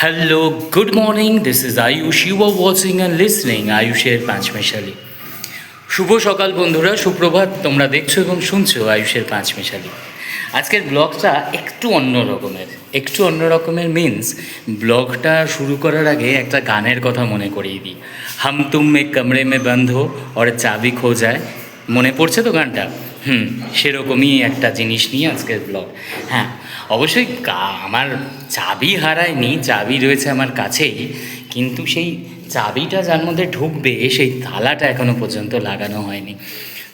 Hello, good morning. This is Ayush. You are watching and listening আয়ুষের পাঁচমেশালি। শুভ সকাল বন্ধুরা, সুপ্রভাত। তোমরা দেখছো এবং শুনছো আয়ুষের পাঁচমেশালি। আজকের ব্লগটা একটু অন্য রকমের মিনস ব্লগটা শুরু করার আগে একটা গানের কথা মনে করিয়ে দিই। হাম তুম মে কমরে মে বন্ধ হো আর চাবি খো যায়। মনে পড়ছে তো গানটা? সেরকমই একটা জিনিস নিয়ে আজকের ব্লগ। হ্যাঁ, অবশ্যই আমার চাবি হারায়নি, চাবি রয়েছে আমার কাছেই, কিন্তু সেই চাবিটা যার মধ্যে ঢুকবে সেই তালাটা এখনও পর্যন্ত লাগানো হয়নি।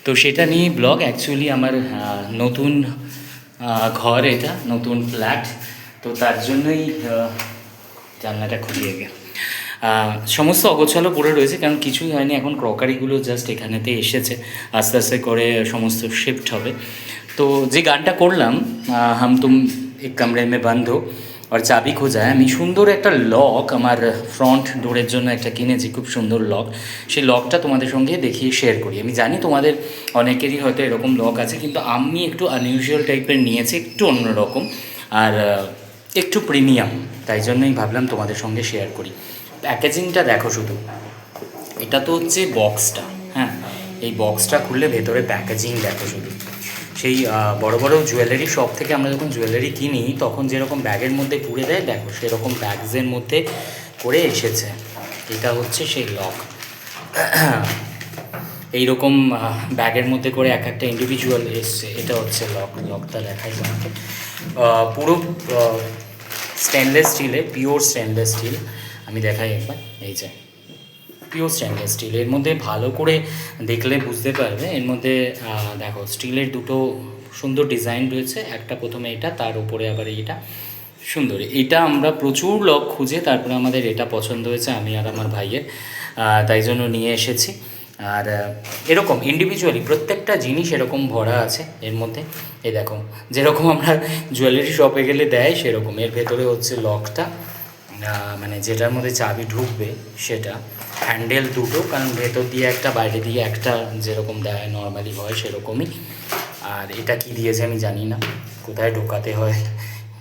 তো সেটা নিয়ে ব্লগ। অ্যাকচুয়ালি আমার নতুন ঘর, এটা নতুন ফ্ল্যাট, তো তার জন্যই জানলাটা খুলিয়ে গেল। সমস্ত অগোছালো পড়ে রয়েছে, কারণ কিছুই হয়নি, এখন ক্রকারিগুলো জাস্ট এখানেতে এসেছে, আস্তে আস্তে করে সমস্ত শিফট হবে। তো যে গানটা করলাম, হাম তুম এক কামরে মে বন্ধ আর চাবি খোঁজায়, আমি সুন্দর একটা লক আমার ফ্রন্ট ডোরের জন্য একটা কিনেছি, খুব সুন্দর লক। সেই লকটা তোমাদের সঙ্গে দেখিয়ে শেয়ার করি। আমি জানি তোমাদের অনেকেরই হয়তো এরকম লক আছে, কিন্তু আমি একটু আনইউজুয়াল টাইপের নিয়েছি, একটু অন্যরকম আর একটু প্রিমিয়াম, তাই জন্যই ভাবলাম তোমাদের সঙ্গে শেয়ার করি। প্যাকেজিংটা দেখো শুধু, এটা তো হচ্ছে বক্সটা। হ্যাঁ, এই বক্সটা খুললে ভেতরে প্যাকেজিং দেখো শুধু। সেই বড় বড় জুয়েলারি শপ থেকে আমরা যখন জুয়েলারি কিনি তখন যেরকম ব্যাগের মধ্যে পুরে দেয়, দেখো সেরকম ব্যাগসের মধ্যে করে এসেছে। এটা হচ্ছে সেই লক। এইরকম ব্যাগের মধ্যে করে এক একটা ইন্ডিভিজুয়াল এসছে। এটা হচ্ছে লকটা দেখাই তোমাকে। পুরো স্টেনলেস স্টিলে, পিওর স্টেনলেস স্টিল। আমি দেখাই একবার, এই যে পিওর স্টেনলেস স্টিল। এর মধ্যে ভালো করে দেখলে বুঝতে পারবে, এর মধ্যে দেখো স্টিলের দুটো সুন্দর ডিজাইন রয়েছে। একটা প্রথমে এটা, তার উপরে আবার এইটা সুন্দর। এটা আমরা প্রচুর লক খুঁজে তারপরে আমাদের এটা পছন্দ হয়েছে, আমি আর আমার ভাইয়ের, তাই জন্য নিয়ে এসেছি। আর এরকম ইন্ডিভিজুয়ালি প্রত্যেকটা জিনিস এরকম ভরা আছে এর মধ্যে। এই দেখো, যেরকম আমরা জুয়েলারি শপে গেলে দেয় সেরকম। এর ভেতরে হচ্ছে লকটা, মানে যেটার মধ্যে চাবি ঢুকবে সেটা। হ্যান্ডেল দুটো, কারণ ভেতর দিয়ে একটা বাইরে দিয়ে একটা, যেরকম দেয় নর্মালি হয় সেরকমই। আর এটা কি দিয়েছে আমি জানি না, কোথায় ঢোকাতে হয়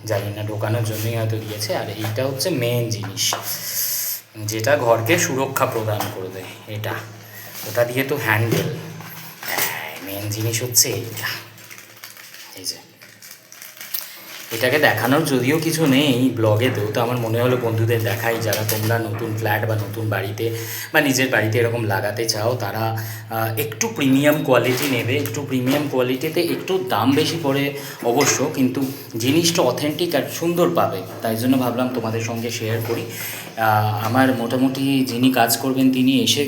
জানি না, ঢোকানোর জন্যই হয়তো দিয়েছে। আর এইটা হচ্ছে মেন জিনিস, যেটা ঘরকে সুরক্ষা প্রদান করবে। এটা ওটা দিয়ে তো হ্যান্ডেল, মেন জিনিস হচ্ছে এইটা। এই যে এটাকে দেখানোর যদিও কিছু নেই ব্লগেতেও, তো আমার মনে হলো বন্ধুদের দেখাই, যারা তোমরা নতুন ফ্ল্যাট বা নতুন বাড়িতে বা নিজের বাড়িতে এরকম লাগাতে চাও, তারা একটু প্রিমিয়াম কোয়ালিটি নেবে। একটু প্রিমিয়াম কোয়ালিটিতে একটু দাম বেশি পড়ে অবশ্য, কিন্তু জিনিসটা অথেন্টিক আর সুন্দর পাবে। তাই জন্য ভাবলাম তোমাদের সঙ্গে শেয়ার করি। আমার মোটামুটি যিনি কাজ করবেন তিনি এসে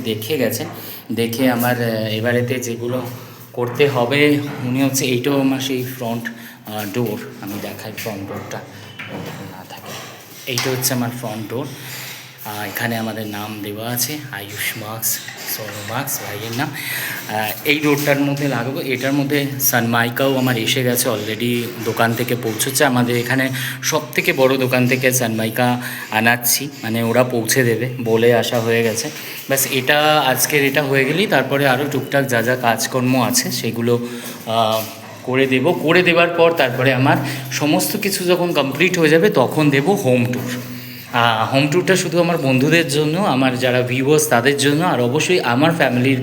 দেখে গেছেন। দেখে আমার এবারেতে যেগুলো করতে হবে, উনি হচ্ছে এইটাও আমার সেই ফ্রন্ট ডোর। আমি দেখাই ফ্রন্ট ডোরটা না থাকে, এইটা হচ্ছে আমার ফ্রন্ট ডোর। এখানে আমাদের নাম দেওয়া আছে, আয়ুষ মার্কস, সৌরভ মার্কস ভাইয়ের নাম। এই ডোরটার মধ্যে লাগাবো। এটার মধ্যে সানমাইকাও আমার এসে গেছে অলরেডি, দোকান থেকে পৌঁছচ্ছে। আমাদের এখানে সব থেকে বড় দোকান থেকে সানমাইকা আনাচ্ছি, মানে ওরা পৌঁছে দেবে বলে আসা হয়ে গেছে। ব্যাস এটা আজকের এটা হয়ে গেলেই তারপরে আরও টুকটাক যা যা কাজকর্ম আছে সেগুলো করে দেওয়ার পর তারপরে আমার সমস্ত কিছু যখন কমপ্লিট হয়ে যাবে তখন দেব হোম ট্যুর। হোম ট্যুরটা শুধু আমার বন্ধুদের জন্য, আমার যারা ভিউয়ার্স তাদের জন্য, আর অবশ্যই আমার ফ্যামিলির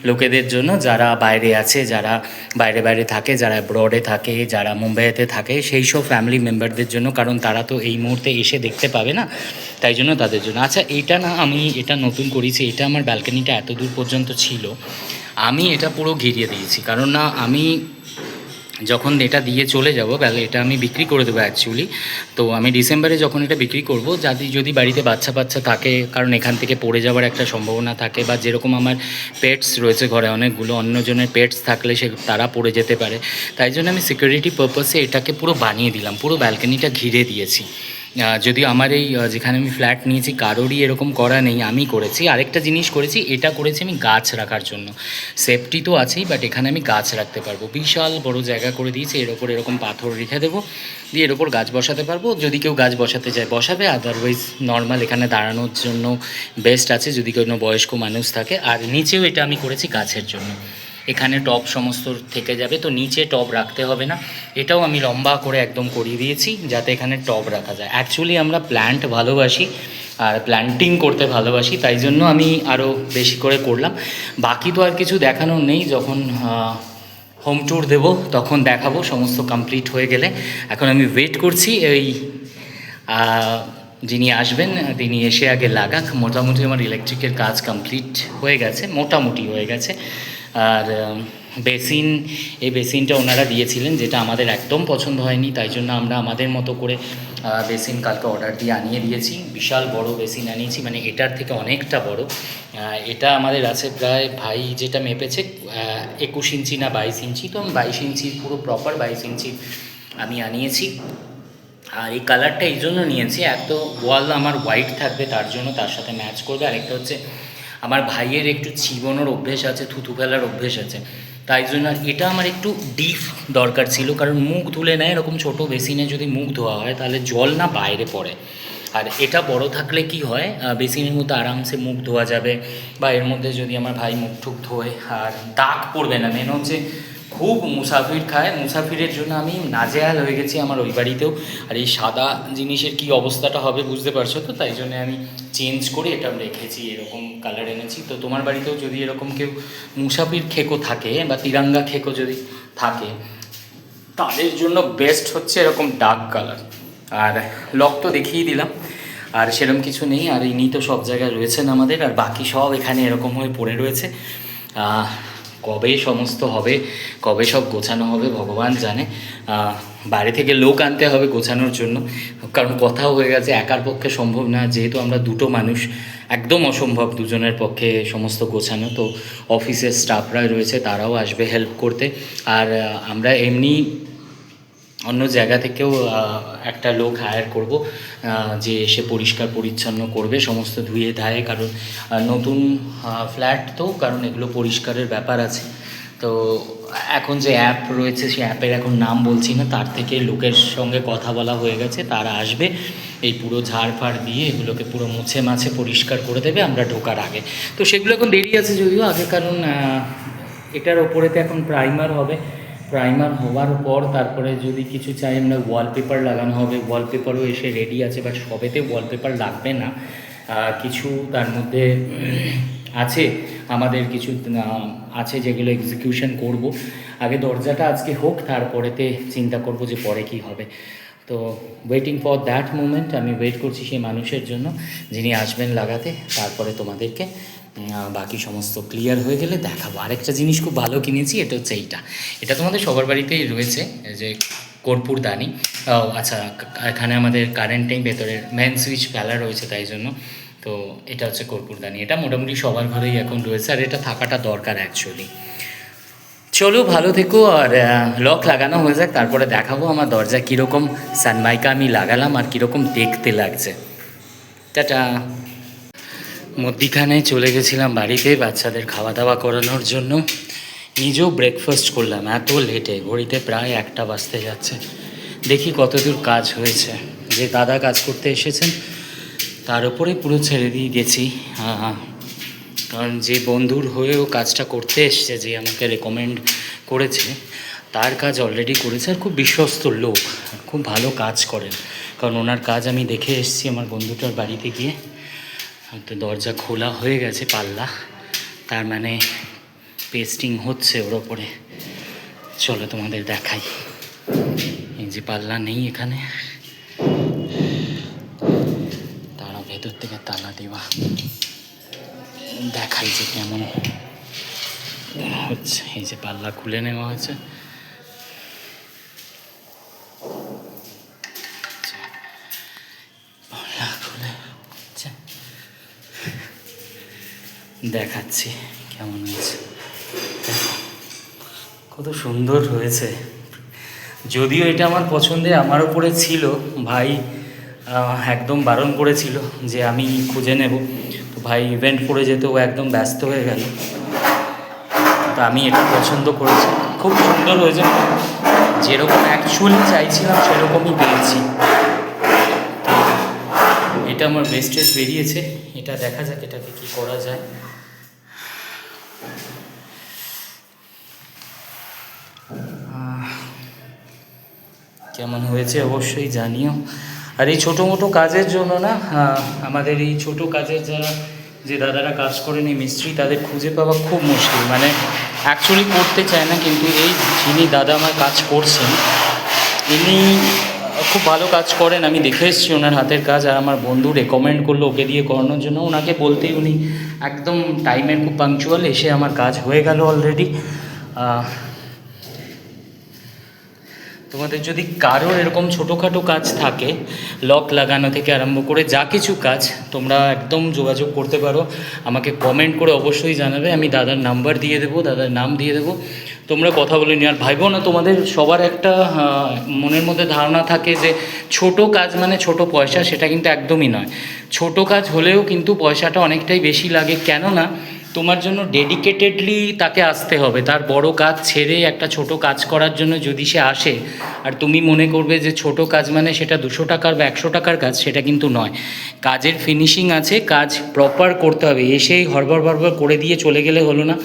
লোকেদের জন্য, যারা বাইরে আছে, যারা বাইরে থাকে, যারা ব্রডে থাকে, যারা মুম্বাইতে থাকে, সেই সব ফ্যামিলি মেম্বারদের জন্য, কারণ তারা তো এই মুহূর্তে এসে দেখতে পাবে না, তাই জন্য তাদের জন্য। আচ্ছা, এইটা না, আমি এটা নতুন করেছি। এটা আমার ব্যালকনিটা এত দূর পর্যন্ত ছিল, আমি এটা পুরো ঘিরিয়ে দিয়েছি, কারণ না আমি যখন এটা দিয়ে চলে যাব, এটা আমি বিক্রি করে দেবো অ্যাকচুয়ালি। তো আমি ডিসেম্বরে যখন এটা বিক্রি করব, যদি বাড়িতে বাচ্চা থাকে, কারণ এখান থেকে পড়ে যাওয়ার একটা সম্ভাবনা থাকে, বা যেরকম আমার পেটস রয়েছে ঘরে অনেকগুলো, অন্যজনের পেটস থাকলে তারা পড়ে যেতে পারে, তাই জন্য আমি সিকিউরিটি পারপাসে এটাকে পুরো বানিয়ে দিলাম, পুরো ব্যালকনিটা ঘিরে দিয়েছি। যদিও আমার এই যেখানে আমি ফ্ল্যাট নিয়েছি কারোরই এরকম করা নেই, আমি করেছি। আরেকটা জিনিস করেছি, এটা করেছি আমি গাছ রাখার জন্য। সেফটি তো আছেই, বাট এখানে আমি গাছ রাখতে পারবো। বিশাল বড় জায়গা করে দিয়েছি, এর ওপর এরকম পাথর রেখে দেবো, দিয়ে এর ওপর গাছ বসাতে পারবো। যদি কেউ গাছ বসাতে চায় বসাবে, আদারওয়াইজ নর্মাল এখানে দাঁড়ানোর জন্য বেস্ট আছে যদি কোনো বয়স্ক মানুষ থাকে। আর নিচেও এটা আমি করেছি গাছের জন্য। এখানে টব সমস্ত থেকে যাবে, তো নিচে টব রাখতে হবে না। এটাও আমি লম্বা করে একদম করিয়ে দিয়েছি যাতে এখানে টব রাখা যায়। অ্যাকচুয়ালি আমরা প্ল্যান্ট ভালোবাসি আর প্ল্যান্টিং করতে ভালোবাসি, তাই জন্য আমি আরও বেশি করে করলাম। বাকি তো আর কিছু দেখানোর নেই, যখন হোম ট্যুর দেবো তখন দেখাবো সমস্ত কমপ্লিট হয়ে গেলে। এখন আমি ওয়েট করছি এই যিনি আসবেন তিনি এসে আগে লাগাক। মোটামুটি আমার ইলেকট্রিকের কাজ কমপ্লিট হয়ে গেছে, মোটামুটি হয়ে গেছে। আর এই বেসিনটা ওনারা দিয়েছিলেন, যেটা আমাদের একদম পছন্দ হয়নি, তাই জন্য আমরা আমাদের মতো করে বেসিন কালকে অর্ডার দিয়ে আনিয়ে দিয়েছি। বিশাল বড় বেসিন আনিয়েছি, মানে এটার থেকে অনেকটা বড়। এটা আমাদের আছে প্রায়, ভাই যেটা মেপেছে 21 ইঞ্চি না 22 ইঞ্চি, তো আমি 22 ইঞ্চি, পুরো প্রপার 22 ইঞ্চি আমি আনিয়েছি। আর এই কালারটা এই জন্য নিয়েছি, এক তো ওয়াল আমার হোয়াইট থাকবে তার জন্য, তার সাথে ম্যাচ করবে। আরেকটা হচ্ছে আমার ভাইয়ের একটু চিবনোর অভ্যেস আছে, থুতু ফেলার অভ্যেস আছে, তাই জন্য এটা আমার একটু ডিপ দরকার ছিল। কারণ মুখ ধুলে নেয় এরকম ছোটো বেসিনে যদি মুখ ধোয়া হয় তাহলে জল না বাইরে পড়ে। আর এটা বড় থাকলে কি হয়, বেসিনের মধ্যে আরামসে মুখ ধোয়া যাবে, বা এর মধ্যে যদি আমার ভাই মুখ টুক ধোয় আর দাগ পড়বে না। মেন হচ্ছে খুব মুসাফির খায়, মুসাফিরের জন্য আমি নাজেহাল হয়ে গেছি আমার ওই বাড়িতেও। আর এই সাদা জিনিসের কি অবস্থাটা হবে বুঝতে পারছো তো, তাই জন্য আমি চেঞ্জ করে এটা রেখেছি, এরকম কালার এনেছি। তো তোমার বাড়িতেও যদি এরকম কেউ মুসাফির খেকো থাকে বা তিরাঙ্গা খেকো যদি থাকে, তাদের জন্য বেস্ট হচ্ছে এরকম ডার্ক কালার। আর লক তো দেখিয়ে দিলাম, আর সেরকম কিছু নেই। আর ইনি তো সব জায়গায় রয়েছেন আমাদের, আর বাকি সব এখানে এরকম হয়ে পড়ে রয়েছে। কবে সমস্ত হবে, কবে সব গোছানো হবে ভগবান জানে। বাইরে থেকে লোক আনতে হবে গোছানোর জন্য, কারণ কথাও হয়ে গেছে একার পক্ষে সম্ভব না, যেহেতু আমরা দুটো মানুষ, একদম অসম্ভব দুজনের পক্ষে সমস্ত গোছানো। তো অফিসের স্টাফরা রয়েছে, তারাও আসবে হেল্প করতে। আর আমরা এমনি অন্য জায়গা থেকেও একটা লোক হায়ার করব, যে এসে পরিষ্কার পরিচ্ছন্ন করবে, সমস্ত ধুয়ে ধায়ে। কারণ নতুন ফ্ল্যাট তো, কারণ এগুলো পরিষ্কারের ব্যাপার আছে। তো এখন যে অ্যাপ রয়েছে সেই অ্যাপের এখন নাম বলছি না, তার থেকে লোকের সঙ্গে কথা বলা হয়ে গেছে, তারা আসবে এই পুরো ঝাড় ফাড় দিয়ে এগুলোকে পুরো মুছে মাছে পরিষ্কার করে দেবে আমরা ঢোকার আগে। তো সেগুলো এখন দেরি আছে যদিও আগে, কারণ এটার ওপরেতে এখন প্রাইমার হবে। প্রাইমার হওয়ার পর তারপরে যদি কিছু চাই আমরা ওয়ালপেপার লাগানো হবে, ওয়ালপেপারও এসে রেডি আছে, বাট সবেতে ওয়ালপেপার লাগবে না। কিছু তার মধ্যে আছে, আমাদের কিছু আছে যেগুলো এক্সিকিউশন করব। আগে দরজাটা আজকে হোক, তারপরেতে চিন্তা করব যে পরে কি হবে। তো ওয়েটিং ফর দ্যাট মুমেন্ট, আমি ওয়েট করছি সেই মানুষের জন্য যিনি আসবেন লাগাতে। তারপরে তোমাদেরকে বাকি সমস্ত ক্লিয়ার হয়ে গেলে দেখাবো। আরেকটা জিনিস খুব ভালো কিনেছি, এটা হচ্ছে এটা তোমাদের সবার বাড়িতেই রয়েছে, যে কর্পূরদানি। আচ্ছা, এখানে আমাদের কারেন্ট নেই, ভেতরের মেন সুইচ ফেলা রয়েছে, তাই জন্য। তো এটা হচ্ছে কর্পূরদানি, এটা মোটামুটি সবার ঘরেই এখন রয়েছে, আর এটা থাকাটা দরকার অ্যাকচুয়ালি। চলো ভালো থেকো, আর লক লাগানো হয়ে যাক, তারপরে দেখাবো আমার দরজা কীরকম সানমাইকা আমি লাগালাম আর কীরকম দেখতে লাগছে। টাটা। মধ্যিখানে চলে গেছিলাম বাড়িতে বাচ্চাদের খাওয়া দাওয়া করানোর জন্য, নিজেও ব্রেকফাস্ট করলাম এত লেটে, ঘড়িতে প্রায় 1টা বাজতে যাচ্ছে। দেখি কতদূর কাজ হয়েছে। যে দাদা কাজ করতে এসেছেন তার উপরে পুরো ছেড়ে দিয়ে গেছি, কারণ যে বন্ধুর হয়েও কাজটা করতে এসছে, যে আমাকে রেকমেন্ড করেছে, তার কাজ অলরেডি করেছে। আর খুব বিশ্বস্ত লোক, খুব ভালো কাজ করেন, কারণ ওনার কাজ আমি দেখে এসেছি আমার বন্ধুটার বাড়িতে গিয়ে। তো দরজা খোলা হয়ে গেছে পাল্লা, তার মানে পেস্টিং হচ্ছে ওর ওপরে। চলো তোমাদের দেখাই, এই যে পাল্লা নেই এখানে, তারা ভেতর থেকে তালা দেওয়া, দেখাই যে কেমন হচ্ছে। এই যে পাল্লা খুলে নেওয়া হয়েছে, পাল্লা খুলে দেখাচ্ছি কেমন হয়েছে। কত সুন্দর হয়েছে, যদিও এটা আমার পছন্দে, আমার ওপরে ছিল, ভাই একদম বারণ করেছিল যে আমি খুঁজে নেব। তো ভাই ইভেন্ট করে যেতে ও একদম ব্যস্ত হয়ে গেল, তো আমি এটা পছন্দ করেছি। খুব সুন্দর হয়েছে, যেরকম অ্যাকচুয়ালি চাইছিলাম সেরকমই পেয়েছি। এটা আমার বেস্টেস বেরিয়েছে, এটা দেখা যাক এটাকে কী করা যায়। কেমন হয়েছে অবশ্যই জানিও। আর এই ছোটো মোটো কাজের জন্য না, আমাদের এই ছোটো কাজের যারা যে দাদারা কাজ করেন এই মিস্ত্রি, তাদের খুঁজে পাওয়া খুব মুশকিল। মানে অ্যাকচুয়ালি করতে চায় না, কিন্তু এই যিনি দাদা আমার কাজ করছেন, ইনি খুব ভালো কাজ করেন। আমি দেখে এসেছি ওনার হাতের কাজ, আর আমার বন্ধু রেকমেন্ড করলো ওকে দিয়ে করানোর জন্য। ওনাকে বলতেই উনি একদম টাইমের খুব পাংচুয়াল, এসে আমার কাজ হয়ে গেল অলরেডি। তোমাদের যদি কারোর এরকম ছোটোখাটো কাজ থাকে, লক লাগানো থেকে আরম্ভ করে যা কিছু কাজ, তোমরা একদম যোগাযোগ করতে পারো, আমাকে কমেন্ট করে অবশ্যই জানাবে। আমি দাদার নাম্বার দিয়ে দেবো, দাদার নাম দিয়ে দেবো, তোমরা কথা বলে নিও। আর ভাইবো না, তোমাদের সবার একটা মনের মধ্যে ধারণা থাকে যে ছোট কাজ মানে ছোট পয়সা, সেটা কিন্তু একদমই নয়। ছোট কাজ হলেও কিন্তু পয়সাটা অনেকটাই বেশি লাগে। কেননা তোমার জন্য ডেডিকেটেডলি তাকে আসতে হবে। তার বড় কাজ ছেড়ে একটা ছোট কাজ করার জন্য যদি সে আসে, আর তুমি মনে করবে যে ছোট কাজ মানে সেটা 200 টাকার বা 100 টাকার কাজ, সেটা কিন্তু নয়। কাজের ফিনিশিং আছে, কাজ প্রপার করতে হবে। এসেই হড়বড় বড়বড় করে দিয়ে চলে গেলে হলো না।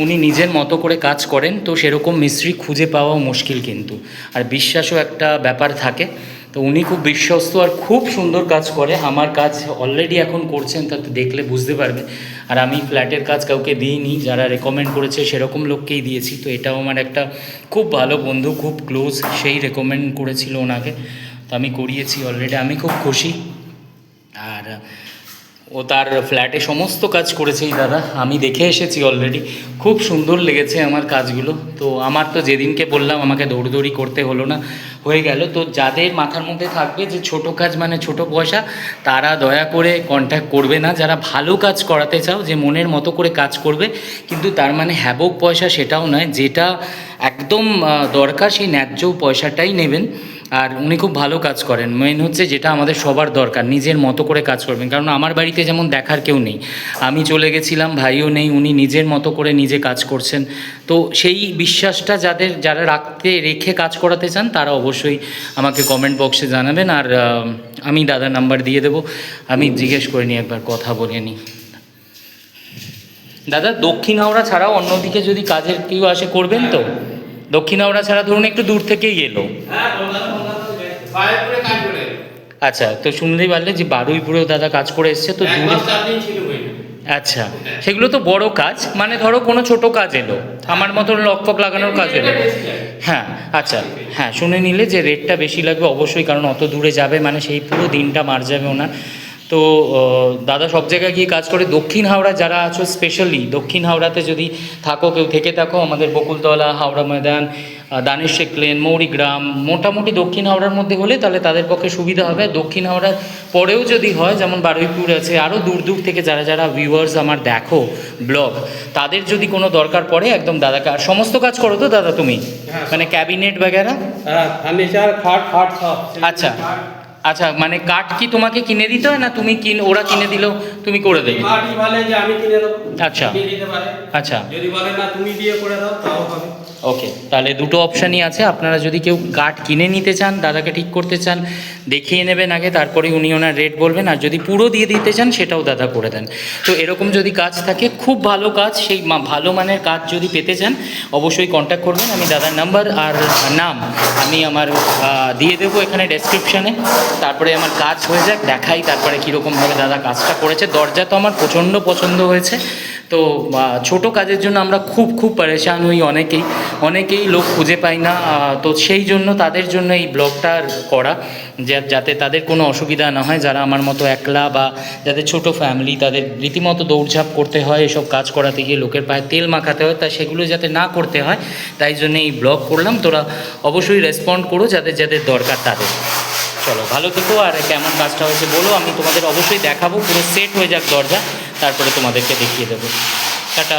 উনি নিজের মতো করে কাজ করেন, তো সেরকম মিস্ত্রি খুঁজে পাওয়াও মুশকিল কিন্তু। আর বিশ্বাসও একটা ব্যাপার থাকে। তো উনি খুব বিশ্বস্ত আর খুব সুন্দর কাজ করে। আমার কাজ অলরেডি এখন করছেন, তাতে দেখলে বুঝতে পারবে। আর আমি ফ্ল্যাটের কাজ কাউকে দিইনি, যারা রেকমেন্ড করেছে সেরকম লোককেই দিয়েছি। তো এটাও আমার একটা খুব ভালো বন্ধু, খুব ক্লোজ, সেই রেকমেন্ড করেছিল ওনাকে, তো আমি করিয়েছি অলরেডি। আমি খুব খুশি। আর ও তার ফ্ল্যাটে সমস্ত কাজ করেছে এই দাদা, আমি দেখে এসেছি অলরেডি। খুব সুন্দর লেগেছে আমার কাজগুলো। তো আমার তো যেদিনকে বললাম আমাকে দৌড়দৌড়ি করতে হলো না, হয়ে গেল। তো যাদের মাথার মধ্যে থাকবে যে ছোট কাজ মানে ছোট পয়সা, তারা দয়া করে কন্ট্যাক্ট করবে না। যারা ভালো কাজ করাতে চাও, যে মনের মতো করে কাজ করবে, কিন্তু তার মানে হ্যাবক পয়সা সেটাও নয়, যেটা একদম দরকার সেই ন্যায্য পয়সাটাই নেবেন। আর উনি খুব ভালো কাজ করেন। মেন হচ্ছে যেটা আমাদের সবার দরকার, নিজের মতো করে কাজ করবেন। কারণ আমার বাড়িতে যেমন দেখার কেউ নেই, আমি চলে গেছিলাম, ভাইও নেই, উনি নিজের মতো করে নিজে কাজ করছেন। তো সেই বিশ্বাসটা যারা রেখে কাজ করাতে চান, তারা অবশ্যই আমাকে কমেন্ট বক্সে জানাবেন। আর আমি দাদার নাম্বার দিয়ে দেবো, আমি জিজ্ঞেস করে নিই, একবার কথা বলে নিই। দাদা, দক্ষিণ হাওড়া ছাড়াও অন্যদিকে যদি কাজের কেউ আসে করবেন তো? দক্ষিণ হাওড়া ছাড়া ধরুন একটু দূর থেকেই এলো। আচ্ছা, তো শুনতেই পারলে যে বারুইপুরেও দাদা কাজ করে এসছে, তো দূরে। আচ্ছা, সেগুলো তো বড় কাজ, মানে ধরো কোনো ছোট কাজ এলো, আমার মতন লক ফক লাগানোর কাজ এলো। হ্যাঁ, আচ্ছা, হ্যাঁ, শুনে নিলে যে রেটটা বেশি লাগবে অবশ্যই, কারণ অত দূরে যাবে মানে সেই পুরো দিনটা মার যাবে ওনার। তো দাদা সব জায়গায় গিয়ে কাজ করে। দক্ষিণ হাওড়া যারা আছো, স্পেশালি দক্ষিণ হাওড়াতে যদি থাকো, কেউ থেকে থাকো, আমাদের বকুলতলা, হাওড়া ময়দান, দানেশ শেখ লেন, মৌরিগ্রাম, মোটামুটি দক্ষিণ হাওড়ার মধ্যে হলে তাহলে তাদের পক্ষে সুবিধা হবে। দক্ষিণ হাওড়ার পরেও যদি হয়, যেমন বারুইপুর আছে, আরও দূর দূর থেকে যারা ভিউয়ার্স আমার দেখো ব্লগ, তাদের যদি কোনো দরকার পড়ে, একদম দাদাকে। আর সমস্ত কাজ করো তো দাদা তুমি? মানে ক্যাবিনেট বাগেরা, ফার্নিচার, খাট ফাট সব। আচ্ছা আচ্ছা, মানে কাঠ কি তোমাকে কিনে দিতে হয়, না তুমি ওরা কিনে দিলেও তুমি করে দেবে? কাঠই বলে যে আমি কিনে দেবো, আচ্ছা কিনে দিতে পারে। আচ্ছা, যদি বলে না তুমি দিয়ে করে দাও, তাও হবে। ওকে, তাহলে দুটো অপশানই আছে। আপনারা যদি কেউ কাঠ কিনে নিতে চান, দাদাকে ঠিক করতে চান, দেখিয়ে নেবেন আগে, তারপরে উনি ওনার রেট বলবেন। আর যদি পুরো দিয়ে দিতে চান, সেটাও দাদা করে দেন। তো এরকম যদি কাজ থাকে, খুব ভালো কাজ, সেই ভালো মানের কাজ যদি পেতে চান, অবশ্যই কন্ট্যাক্ট করবেন। আমি দাদার নাম্বার আর নাম আমি আমার দিয়ে দেবো এখানে ডেসক্রিপশানে। তারপরে আমার কাজ হয়ে যাক, দেখাই তারপরে কীরকমভাবে দাদা কাজটা করেছে। দরজা তো আমার প্রচণ্ড পছন্দ হয়েছে। তো ছোট কাজের জন্য আমরা খুব পরেশান হই, অনেকেই লোক খুঁজে পাই না। তো সেই জন্য তাদের জন্য এই ব্লগটা করা, যাতে তাদের কোনো অসুবিধা না হয়, যারা আমার মতো একলা বা যাদের ছোট ফ্যামিলি, তাদের রীতিমতো দৌড়ঝাঁপ করতে হয় এসব কাজ করাতে গিয়ে, লোকের পায়ে তেল মাখাতে হয়, তা সেগুলো যাতে না করতে হয়, তাই জন্য এই ব্লগ করলাম। তোরা অবশ্যই রেসপন্ড করো যাদের দরকার তাদের। চলো, ভালো থেকো। আর কেমন কাজটা হয়েছে বলো, আমি তোমাদের অবশ্যই দেখাবো। পুরো সেট হয়ে যাক দরজা, তারপরে তোমাদেরকে দেখিয়ে দেবো। টাটা।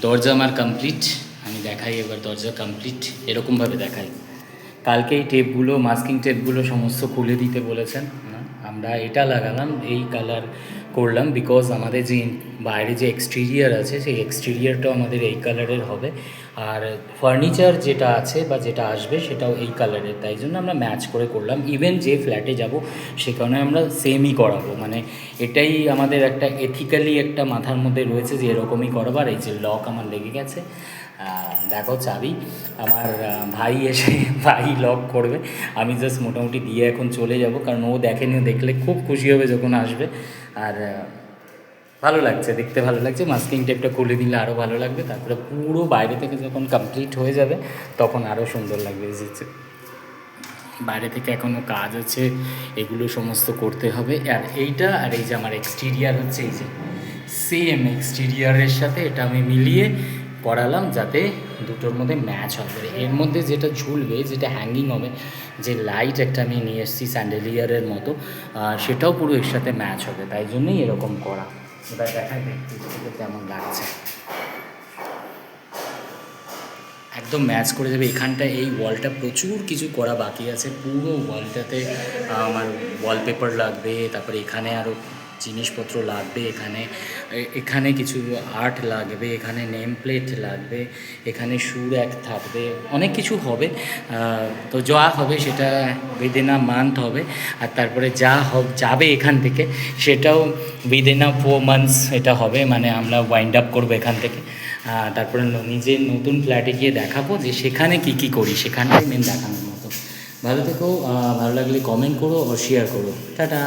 দরজা আমার কমপ্লিট। আমি দেখাই এবার দরজা কমপ্লিট, এরকমভাবে দেখাই। কালকে এই টেপগুলো, মাস্কিং টেপগুলো সমস্ত খুলে দিতে বলেছেন। আমরা এটা লাগালাম, এই কালার করলাম, বিকজ আমাদের যে বাইরে যে এক্সটেরিয়ার আছে সেই এক্সটেরিয়ারটাও আমাদের এই কালারের হবে, আর ফার্নিচার যেটা আছে বা যেটা আসবে সেটাও এই কালারের, তাই জন্য আমরা ম্যাচ করে করলাম। ইভেন যে ফ্ল্যাটে যাব সেখানে আমরা সেমই করাবো, মানে এটাই আমাদের একটা এথিক্যালি একটা মাথার মধ্যে রয়েছে যে এরকমই করবার। এই যে লক আমার লেগে গেছে, দেখো চাবি আমার ভাই লক করবে, আমি জাস্ট মোটামুটি দিয়ে এখন চলে যাব, কারণ ও দেখেনি, দেখলে খুব খুশি হবে যখন আসবে। আর ভালো লাগছে, দেখতে ভালো লাগছে। মাস্কিং টেপটা খুলে দিলে আরও ভালো লাগবে, তারপরে পুরো বাইরে থেকে যখন কমপ্লিট হয়ে যাবে তখন আরও সুন্দর লাগবে। বাইরে থেকে এখনও কাজ আছে, এগুলো সমস্ত করতে হবে। আর এইটা আর এই যে আমার এক্সটেরিয়ার হচ্ছে, এই যে সেম এক্সটেরিয়ারের সাথে এটা আমি মিলিয়ে করালাম যাতে দুটোর মধ্যে ম্যাচ হবে। এর মধ্যে যেটা ঝুলবে, যেটা হ্যাঙ্গিং হবে, যে লাইট একটা আমি নিয়ে এসেছি স্যান্ডেলিয়ারের মতো, সেটাও পুরো এর সাথে ম্যাচ হবে, তাই জন্যই এরকম করা। এবার দেখাই দেখতে কেমন লাগছে, একদম ম্যাচ করে যাবে। এখানটা এই ওয়ালটা প্রচুর কিছু করা বাকি আছে, পুরো ওয়ালটাতে আমার ওয়ালপেপার লাগবে, তারপরে এখানে আরও জিনিসপত্র লাগবে, এখানে কিছু আর্ট লাগবে, এখানে নেম প্লেট লাগবে, এখানে শু র্যাক থাকবে, অনেক কিছু হবে। তো যা হবে সেটা উইদিন আ মান্থ হবে, আর তারপরে যাবে এখান থেকে সেটাও উইদিন আ 4 months এটা হবে, মানে আমরা ওয়াইন্ড আপ করবো এখান থেকে। তারপরে নিজের নতুন ফ্ল্যাটে গিয়ে দেখাবো যে সেখানে কী করি, সেখানটাই মেন দেখানোর মতো। ভালো থেকো, ভালো লাগলে কমেন্ট করো ও শেয়ার করো। টাটা।